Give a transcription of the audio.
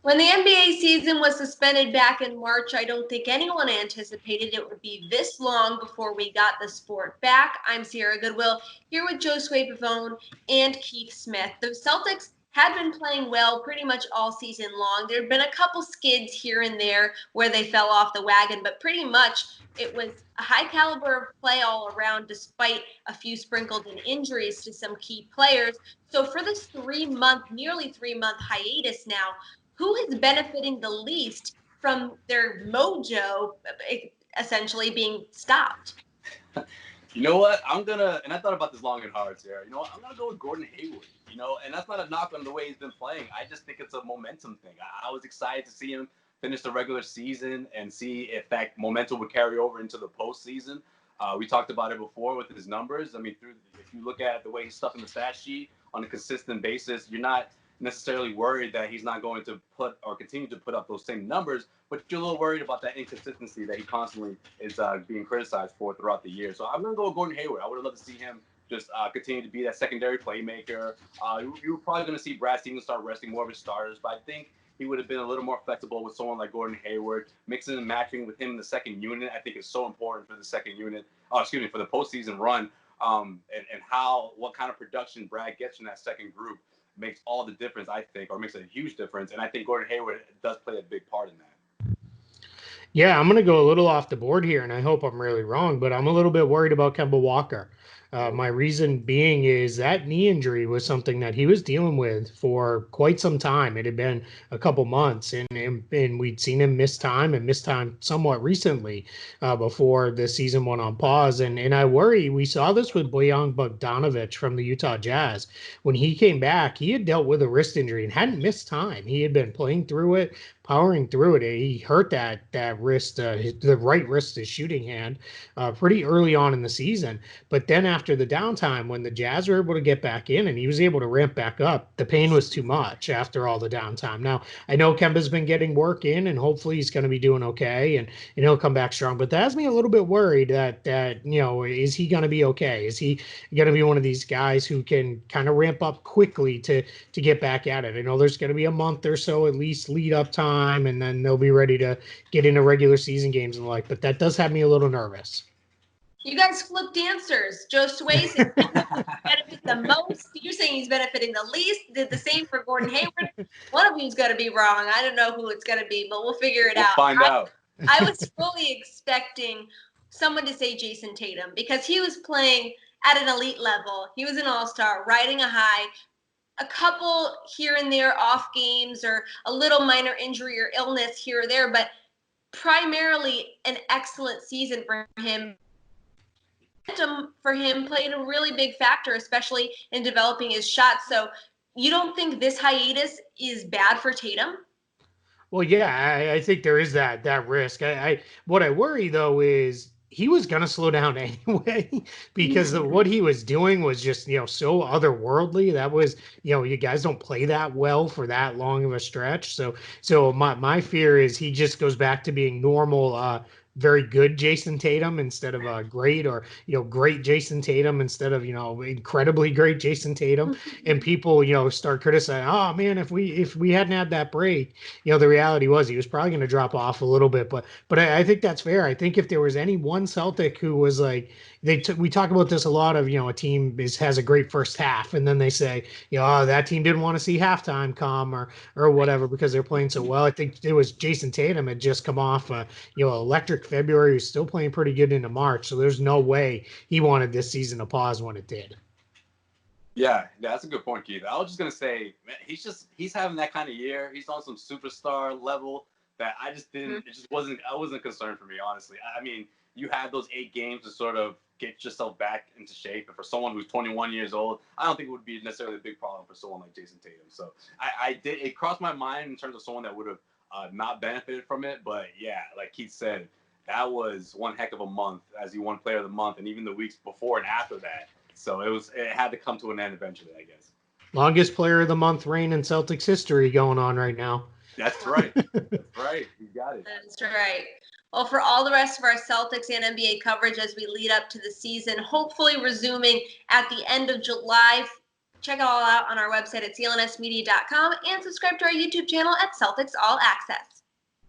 When the NBA season was suspended back in March, I don't think anyone anticipated it would be this long before we got the sport back. I'm Sierra Goodwill, here with Josue Pavon and Keith Smith. The Celtics had been playing well pretty much all season long. There had been a couple skids here and there where they fell off the wagon, but pretty much it was a high caliber of play all around, despite a few sprinkled in injuries to some key players. So for this nearly 3 month hiatus now, who is benefiting the least from their mojo essentially being stopped? You know what? And I thought about this long and hard, Sarah. You know what? I'm gonna go with Gordon Hayward. And that's not a knock on the way he's been playing. I just think it's a momentum thing. I was excited to see him finish the regular season and see if that momentum would carry over into the postseason. We talked about it before with his numbers. I mean, if you look at the way he's stuffing the stat sheet on a consistent basis, you're not necessarily worried that he's not going to put or continue to put up those same numbers, but you're a little worried about that inconsistency that he constantly is being criticized for throughout the year. So I'm going to go with Gordon Hayward. I would have loved to see him just continue to be that secondary playmaker. You're probably going to see Brad Stevens start resting more of his starters, but I think he would have been a little more flexible with someone like Gordon Hayward. Mixing and matching with him in the second unit, I think, is so important for the second unit. For the postseason run, and what kind of production Brad gets from that second group makes all the difference, I think, or makes a huge difference. And I think Gordon Hayward does play a big part in that. Yeah, I'm going to go a little off the board here, and I hope I'm really wrong, but I'm a little bit worried about Kemba Walker. My reason being is that knee injury was something that he was dealing with for quite some time. It had been a couple months, and we'd seen him miss time somewhat recently before the season went on pause. And I worry, we saw this with Bojan Bogdanovic from the Utah Jazz. When he came back, he had dealt with a wrist injury and hadn't missed time. He had been playing through it, powering through it. He hurt that wrist, the right wrist, his shooting hand, pretty early on in the season. But then after the downtime, when the Jazz were able to get back in and he was able to ramp back up, the pain was too much after all the downtime. Now, I know Kemba's been getting work in, and hopefully he's going to be doing okay, and he'll come back strong. But that has me a little bit worried that is he going to be okay? Is he going to be one of these guys who can kind of ramp up quickly to get back at it? I know there's going to be a month or so at least lead up time, and then they'll be ready to get into regular season games and the like. But that does have me a little nervous. You guys flipped answers. Josue's benefit the most. You're saying he's benefiting the least. Did the same for Gordon Hayward. One of you's got to be wrong. I don't know who it's going to be, but we'll figure it out. Find out. I was fully expecting someone to say Jayson Tatum because he was playing at an elite level. He was an all-star, riding a high. A couple here and there off games or a little minor injury or illness here or there, but primarily an excellent season for him. For him played a really big factor, especially in developing his shot. So you don't think this hiatus is bad for Tatum? Well, yeah, I think there is that risk. What I worry though is he was going to slow down anyway because what he was doing was just, so otherworldly. That was, you guys don't play that well for that long of a stretch. So my fear is he just goes back to being normal, very good Jayson Tatum instead of great, or great Jayson Tatum instead of incredibly great Jayson Tatum, and people start criticizing, oh man, if we hadn't had that break, the reality was he was probably going to drop off a little bit, but I think that's fair. I think if there was any one Celtic who was like, we talk about this a lot of, a team has a great first half, and then they say, oh, that team didn't want to see halftime come or whatever because they're playing so well. I think it was Jayson Tatum had just come off electric February. He was still playing pretty good into March, so there's no way he wanted this season to pause when it did. Yeah, that's a good point, Keith. I was just gonna say, man, he's having that kind of year. He's on some superstar level that I just didn't. It just wasn't. I wasn't concerned for me, honestly. I mean, you had those 8 games to sort of get yourself back into shape, and for someone who's 21 years old, I don't think it would be necessarily a big problem for someone like Jayson Tatum. So it crossed my mind in terms of someone that would have not benefited from it. But yeah, like Keith said, that was one heck of a month as he won Player of the Month, and even the weeks before and after that. So it had to come to an end eventually, I guess. Longest Player of the Month reign in Celtics history going on right now. That's right. That's right. You got it. That's right. Well, for all the rest of our Celtics and NBA coverage as we lead up to the season, hopefully resuming at the end of July, Check it all out on our website at clnsmedia.com and subscribe to our YouTube channel at Celtics All Access.